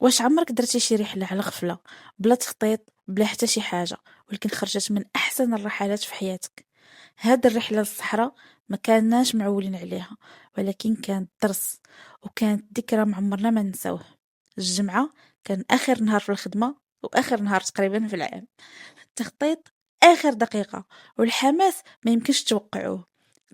واش عمرك درتي شي رحلة على غفلة بلا تخطيط بلا حتى شي حاجة، ولكن خرجت من أحسن الرحلات في حياتك؟ هاد الرحلة للصحراء ما كاناش معولين عليها، ولكن كانت درس وكانت ذكرى معمرنا ما نساوه. الجمعة كان آخر نهار في الخدمة وآخر نهار تقريبا في العام. التخطيط آخر دقيقة والحماس ما يمكنش توقعوه.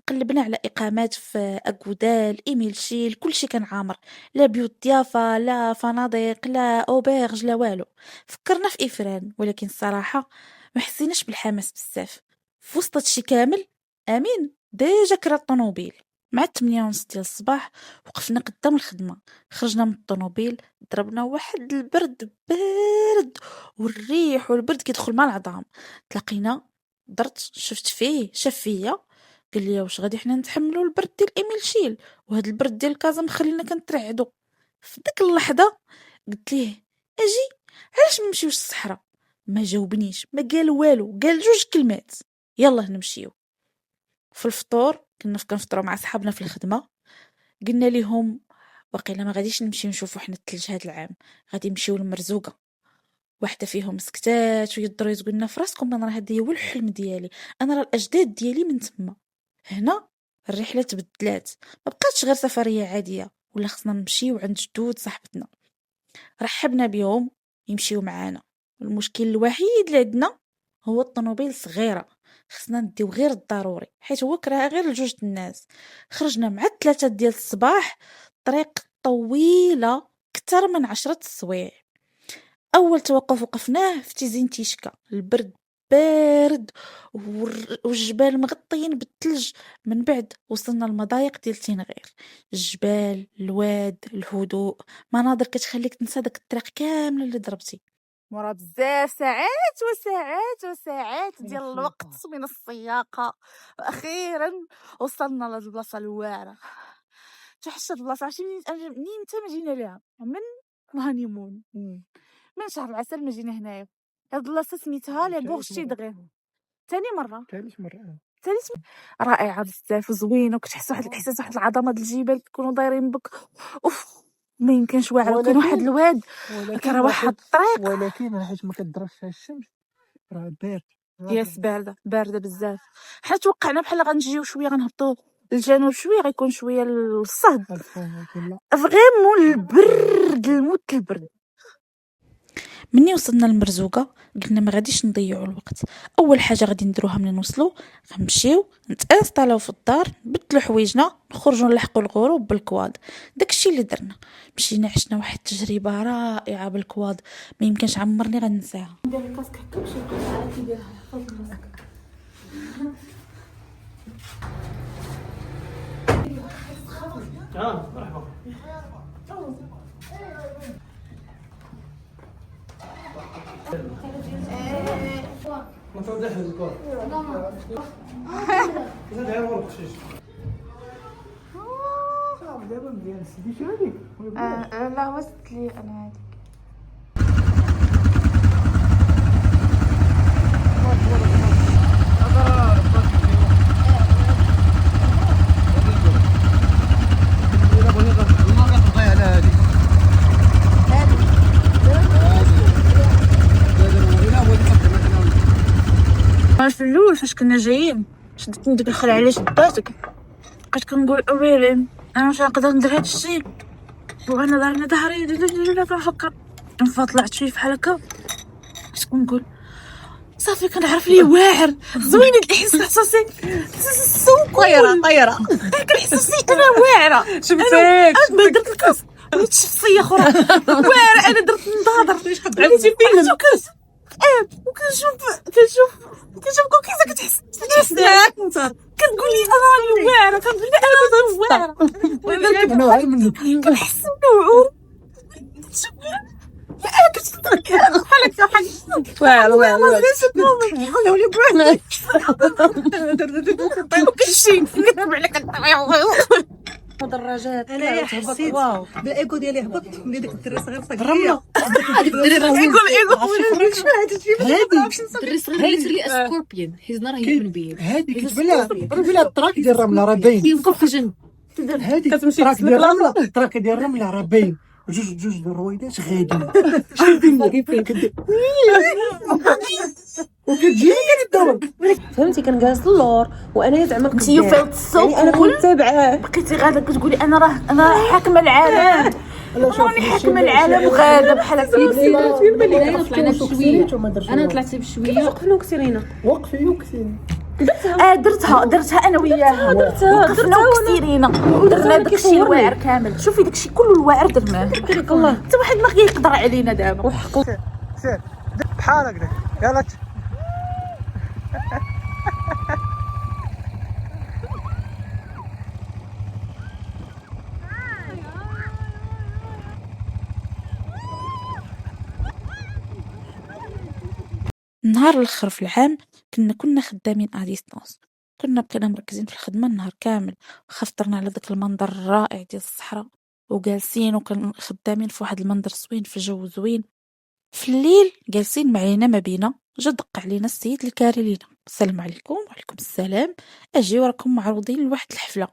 قلبنا على إقامات في أكودال إيميل شيل، كل شي كان عامر، لا بيوت ضيافة لا فنادق لا أوبيرج لا والو. فكرنا في إفران، ولكن الصراحة ما حسيناش بالحماس بزاف. في وسط هادشي كامل أمين ديجا كرا الطوموبيل مع 8:30 ديال الصباح. وقفنا قدام الخدمة، خرجنا من الطوموبيل ضربنا واحد البرد بارد، والريح والبرد كيدخل مع العظام. تلاقينا درت شفت فيه شاف فيا، قال لي واش غادي حنا نتحملوا البرد ديال ايميل شيل وهاد البرد ديال كازا مخلينا كنترعدوا. في ديك اللحظه قلت ليه اجي علاش ما نمشيوش الصحراء؟ ما جاوبنيش، ما قال والو، قال جوج كلمات يلا نمشيو. في الفطور كنفطروا مع صحابنا في الخدمه، قلنا ليهم وقيلا ما غاديش نمشيو نشوفوا حنا الثلج هاد العام، غادي نمشيو للمرزوقه. واحده فيهم سكتات ويضروا تقولنا في راسكم انا راه هذا هو الحلم ديالي، انا راه الاجداد ديالي من تما. هنا الرحله تبدلات، ما بقاتش غير سفريه عاديه، ولا خصنا نمشيو عند جدود صاحبتنا. رحبنا بيهم يمشيو معانا. المشكل الوحيد اللي عندنا هو الطوموبيل صغيره، خصنا نديو غير الضروري حيت هو كراها غير لجوج الناس. خرجنا مع 3 ديال الصباح، طريق طويله اكثر من 10 سوايع. اول توقف وقفناه في تيزين تيشكا، البرد بارد والجبال مغطيين بالثلج. من بعد وصلنا المضايق ديال تينغير، الجبال الواد الهدوء، مناظر كتخليك تنسى داك الطريق كامل اللي ضربتي مورا بزاف ساعات وساعات وساعات ديال الوقت من السياقه. واخيرا وصلنا لهاد البلاصه الواعره. تحس هاد البلاصه عرفتي منين انت ما جينا ليها من الهانيمون، من شهر العسل ما جينا هنايا. هاد البلاصه سميتها لي بورشي دغيا. ثاني مره ثالث رائعه بزاف وزوينه، وكتحس واحد الاحساس، واحد العظمه د الجبال كيكونوا دايرين بك. اوف ما يمكنش واعره. كاين واحد الواد كرا واحد الطريق، ولكن حيت ما كضربش فيها الشمس راه بارد. ياس بارده بزاف. حنا توقعنا بحال غنجيو شويه غنهبطوا للجنوب شويه غيكون شويه الصهد، فريمون البرد الموت البرد. مني وصلنا للمرزوقه قلنا ما غاديش نضيعوا الوقت. اول حاجه غادي نديروها ملي نوصلوا غنمشيو نتانستالو في الدار، نبدلوا حوايجنا، نخرجوا نلحقوا الغروب بالكواد. داكشي اللي درنا. مشينا عشنا واحد التجربه رائعه بالكواد، ما يمكنش عمرني غنساها. ندير الكاسك هكا باش يبقى على كيديرها مرحبا. ما توضح الكور زاد غير ورق شيش صافي دابا مزيان. سديتي هذيك لا وصلت لي انا هذيك. في الاول فاش كنا جايين شدتني ديك الخلعه على شداتك، بقيت كنقول ويلي انا واش نقدر ندير هاد الشيء وانا دارنا ظهري كنفكر. طلعت شي بحال هكا باش كنقول صافي كنعرف ليه واعر زوين هاد الاحساسي طايره كنحس انا واعره. شفتك انا درت الكاس وليت شخصيه اخرى واعره. انا درت نضاضر عرفتي فين وكنشوف كيفاش كتحس انت كتقول لي انا راني واعره، كنقول لي انا واعره انا واعر منك كنحس بنوعور. انا كتفكر بحال هكا واعره خلوني بعنا وكلشي كتب عليك مدرجات. انا حسيت بالايكو ديالي هبط ملي ديك الدري صغير الرمله الدري صغير قالت لي سكوربيون هيز نوت هيومن بين. هادي كتبان التراك ديال الرمله راه باين. كيوقف في جنب هادي التراك ديال الرمله راه باين. جوج الرويدات غادي وكتجي كتدور. فهمتي كان جالس اللور وانا زعما انت فايت السوق يعني انا كنت تابعاه. بقيتي غاده كتقولي انا راه حاكمه العالم، انا راني حاكمه العالم وغاده بحال هكا. طلعنا بشويه، انا طلعت بشويه. وقفنا كسرينا وقفي درتها انا وياها، وقفنا وكسيرينا درنا داكشي الواعر كامل. شوفي داكشي كله الواعر درناه. الله حتى واحد ما يقدر علينا دابا. سير بحال هكذا يلا. النهار الاخر في العام كنا خدامين ا ديستانس، بقينا مركزين في الخدمه النهار كامل، وخفطرنا على داك المنظر الرائع ديال الصحراء وجالسين وكان خدامين في واحد المنظر زوين في جو زوين. في الليل جالسين معينا ما بينا جا دق علينا السيد الكاري لينا، السلام عليكم. وعليكم السلام، اجي وراكم معروضين لواحد الحفله.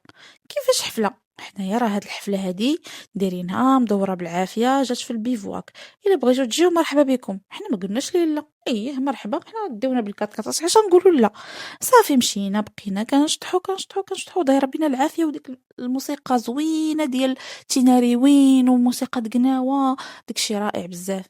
كيفاش حفله؟ حنايا راه هاد الحفله هادي دايرينها مدوره بالعافيه، جات في البيفواك، الا بغيتو تجيو مرحبا بكم. حنا ما قلناش ليه لا، ايه مرحبا، حنا ديونا بالكاطكاط عشان نقولوا لا. صافي مشينا بقينا كنشطحو دايره بينا العافيه، وديك الموسيقى زوينه ديال تيناريوين وموسيقى دقناوه، داكشي رائع بزاف.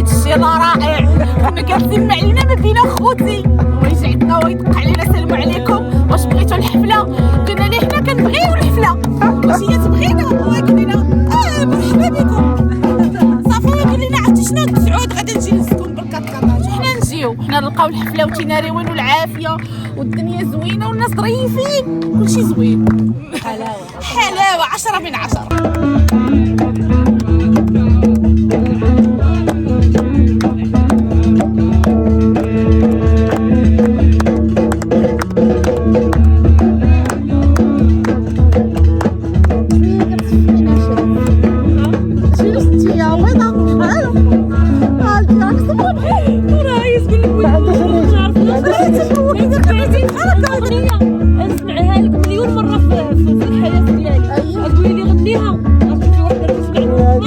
هادشي رائع. كنا جالسين معينا ما بينا خوتي، ويجي عندنا ويدق علينا السلام عليكم، واش بغيتوا الحفله؟ قلنا ليه حنا كنبغيو الحفله، واش هي تبغينا؟ وقال لنا مرحبا بكم. صافي قال لنا عرفتي شنو تسعود غادي نجي نسكن بالكاطكاطات، حنا نجيو حنا نلقاو الحفله وتيناريوين والعافيه والدنيا زوينه والناس ظريفين، كلشي زوين، حلاوه 10 من 10. اسمعها لك مليون مره في الحياه ديالي، تقولي لي غنيها ما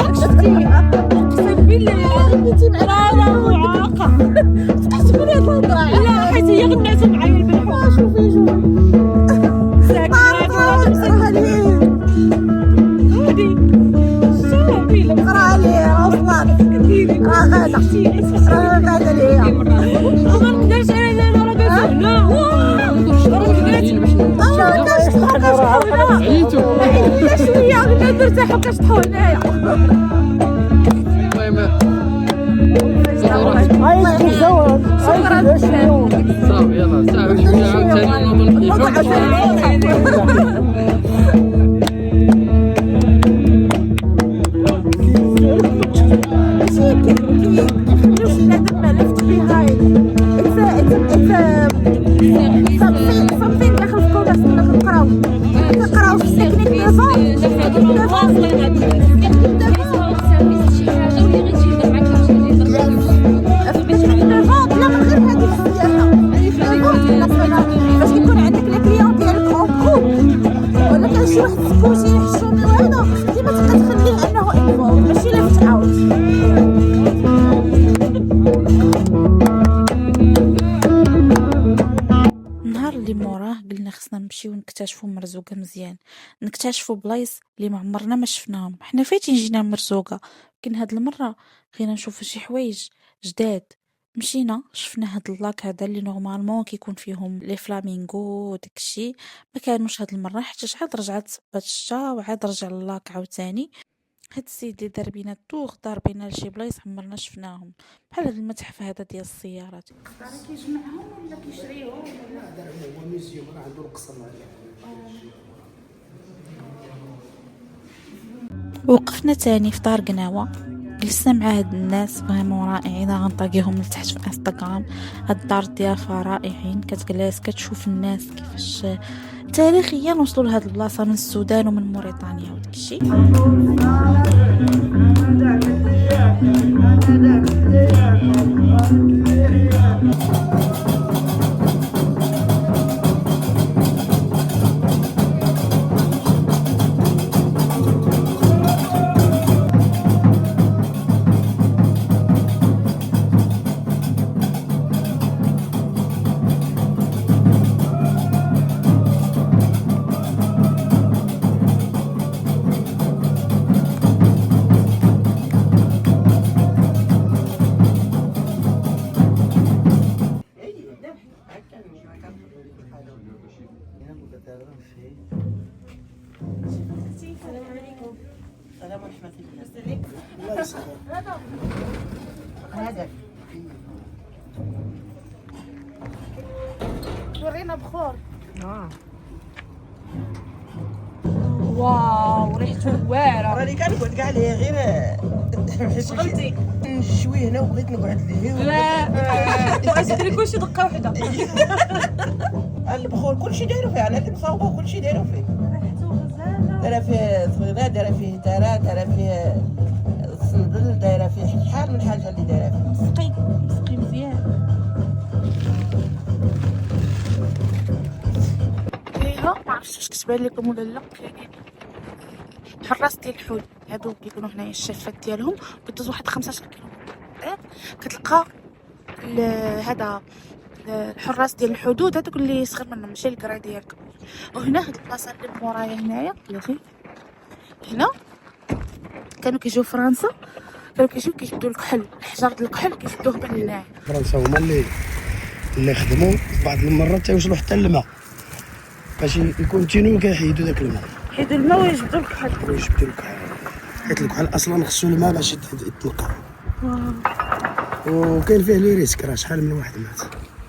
عرفتش شفتي اقسم بالله غنيتي معايا معاقه تقولي هاد الهضره لا حيت هي غنيتها معايا البارح. شوفي ساكنه بصراحه ليه هادي شوفي لا قرا لي اصلا كثير غادا ليا ما نقدرش انا راه قالت هنا شويه غدا نرتاحو كنشطحو هنايا. صافي يلا something لفت عاود. النهار اللي موراه قلنا خصنا نمشيو نكتشفوا مرزوقة مزيان، نكتشفوا بلايص اللي ما عمرنا ما شفناهم. حنا فايتين جينا مرزوقة، لكن هاد المرة بغينا نشوفوا شي حوايج جداد. مشينا شفنا هاد اللاك هذا اللي نورمالمون كيكون فيهم لي فلامينغو وداكشي، ما كانوش هاد المرة حتى عاد رجعت صبات الشتا وعاد رجع اللاك عاوتاني. هاد السيد اللي دار بينا الطوغ دار بينا لشي بلايص عمرنا شفناهم، بحال هاد المتحف هذا ديال السيارات. كيجمعهم ولا كيشريهم؟ هو ميزيوم راه عنده القصر وقفنا تاني في دار قناوة، جلسنا مع هاد الناس فريمون رائعين، غنطاقيهم لتحت في انستغرام. هاد الدار الضيافة رائعين، كتجلس كتشوف الناس كيفاش تاريخيا وصلوا لهاد البلاصة من السودان ومن موريتانيا وداكشي. ورينا بخور. واو ريحته واعره. راني كنقعد كاع ليه غير شغلتي شويه هنا وبغيت نقعد ليه. لا بغيتي ديري كلشي دقه وحده. البخور كلشي دايرو فيه، انا اللي مصاوبه كلشي دايرو فيه. دايره فيه صغيره، دايره فيه تارات، دايره فيه الصندل، دايره فيه شحال من حاجه اللي دايره فيه. مسقي مزيان. فيها ما عرفتش واش كتبان لكم ولا لا، كاينين حراس ديال الحوت هادو كيكونوا هنايا الشافات ديالهم، كدوز واحد 15 كيلومتر كتلقى هذا الحراس ديال الحدود هذوك اللي صغر منهم ماشي الكرا ديالك. وهنا هاد البلاصه اللي مورايا هنايا هنا كانوا كيجيو فرنسا، كانوا كيجيو كيشدوا الكحل، الحجر ديال الكحل كيشدوه من هنايا. فرنسا هما اللي خدموا بعض المرات تيوصلوا حتى الماء باش يكونتينيو كيحيدوا داك الماء، حيدوا الماء ويجبدوا الكحل. ويجبدوا الكحل، حيت الكحل اصلا خصو الماء باش يتنقى. وكاين فيه لي ريسك، راه شحال من واحد مات.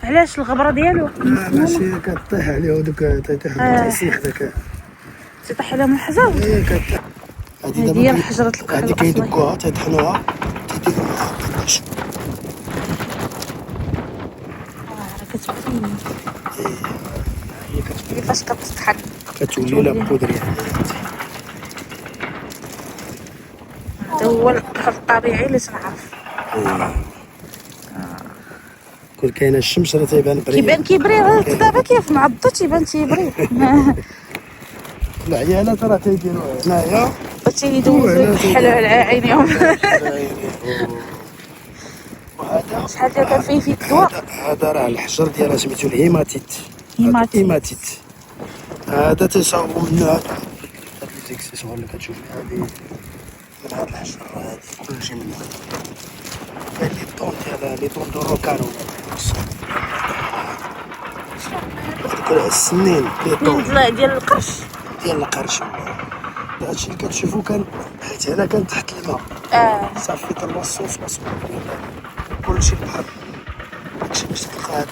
علاش الغبره ديالو؟ ماشي كطيح عليه دوك تيطيحوا تيسيخ داك تيطيح عليهم الحجر. كطيح. هادي هي حجره الكحل هادي كيدقوها تيطحنوها تيديروا معاها القش. كتبين هي كتبين كيفاش كتطحن، كتولي لا بودر يعني. هذا هو الكحل الطبيعي اللي تنعرف. كل كاينه الشمس راه تيبان بري، كيبري دابا كيف معضو تيبان تيبري. العيالات راه تيديروا هنايا تيدوزو يكحلوا على عينيهم. وهذا شحال دابا فيه الدواء. هذا راه الحجر ديالها سميتو الهيماتيت. هيماتيت. هذا تيصاوبوا منه هاد لي زيكسيسوار اللي كتشوفي هذه من هاد الحجر هذه كلشي منها. كاين لي طون ديال لي طون دو روكانو هذوك السنين لي طون ديال القرش. ديال القرش. هادشي اللي كتشوفو كان حيت هنا كان تحت الماء. صافي طلعوا الصوص كلشي البحر. داكشي باش تلقى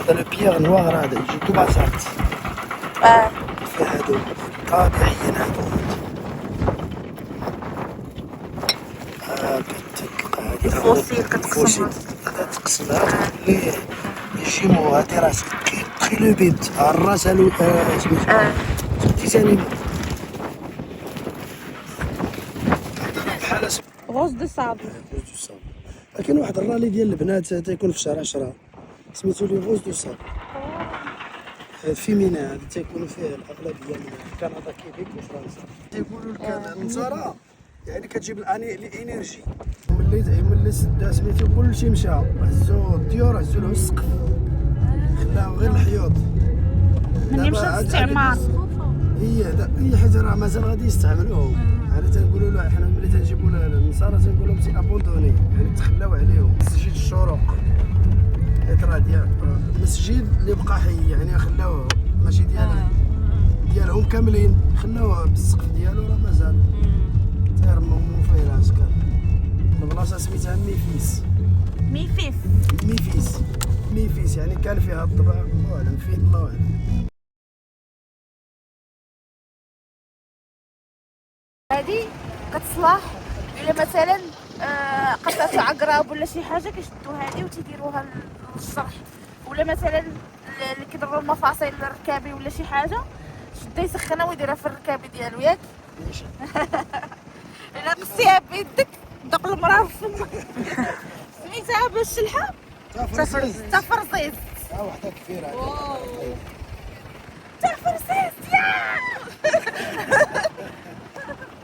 هذا لو بيير نوار هذا يجي تو بازالت. فيه هادو طبيعيين هادو. كتلقى هادي الفوسيل كتقسمها. تقسمها اللي يجيمو هادي راس تخي لو بيت الراس سميتو ثاني بحال غوز دو صابو. كاين واحد الرالي ديال البنات تيكون في شهر 10 سميتو لي غوز دو صابو. فيمينا هذا تيكونوا فيه الاغلبيه من كندا كيبيك وفرنسا. تيقولوا لك النصارى يعني كتجيب الانرجي. ملي سدا سميتو كلشي مشى، هزو الطيور، هزو له السقف، خلاو غير الحيوط. من مشى الاستعمار. هي حيت راه مازال غادي يستعملوهم. يعني تنقولوا له حنا ملي تنجيبوا النصارى تنقول لهم سي ابوندوني، يعني تخلاو عليهم. مسجد الشروق حيت راه ديال المسجد اللي بقى حي، يعني خلاوه ماشي ديالهم كاملين، خلاوه بالسقف ديالو راه مازال تيرمموا فيه العسكر. البلاصه سميتها ميفيس يعني كان فيها الطبع، الله اعلم فين، الله اعلم. هذه كتصلح الا مثلا قطعت عقرب ولا شي حاجه كيشدوا هذه وتيديروها للشرح، ولا مثلا اللي كيضروا المفاصل الركابي ولا شي حاجه شدا يسخنها ويديرها في الركابي ديالو ياك. الا قصيها بيدك دق المراه في فمك. سميتها باش الشلحه تفرزيز. وحده كبيره تفرزيز يا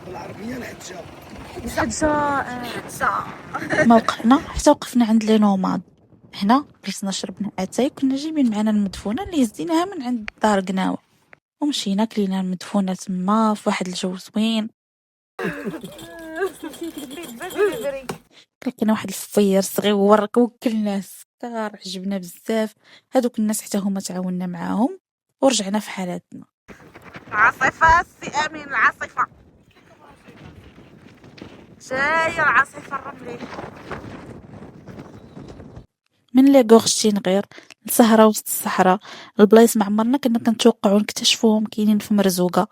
بالعربيه الحجه. موقعنا حتى وقفنا عند لي نوماد. هنا جلسنا شربنا اتاي، كنا جايبين معنا المدفونه اللي هزيناها من عند دار قناوه، ومشينا كلينا المدفونه تما في واحد الجو زوين. لقينا واحد الفير صغير وكلنا السكر، عجبنا بزاف. هذوك الناس حتى هما تعاوننا معاهم ورجعنا في حالاتنا. العاصفه السي امين، العاصفه جايه، العاصفه الرمليه من لي غورشين غير السهرة وسط الصحراء. البلايص ما عمرنا كنا كنتوقعوا نكتشفوهم كاينين في مرزوقة.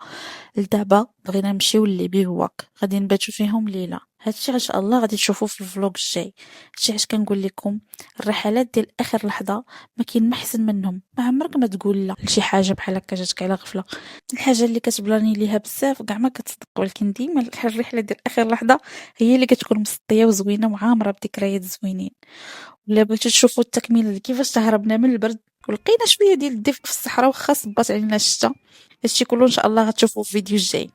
لدابا بغينا نمشيو لبيهواك، غادي نباتوا فيهم ليله. هادشي ان شاء الله غادي تشوفوه في الفلوق الجاي. هادشي علاش كنقول لكم الرحلات ديال اخر لحظه ما كاين ما احسن منهم. ما عمرك ما تقول لا لشي حاجه بحال هكا جاتك على غفله. الحاجه اللي كتبلاني ليها بزاف كاع ما كتصدق، ولكن ديما الرحله ديال اخر لحظه هي اللي كتكون مسطيه وزوينه وعامره بذكريات زوينين. ولا بغيتو تشوفوا التكميل كيفاش تهربنا من البرد ولقينا شويه ديال الدفء في الصحراء وخا صبات علينا الشتا. هادشي كله ان شاء الله غتشوفوه في الفيديو الجاي.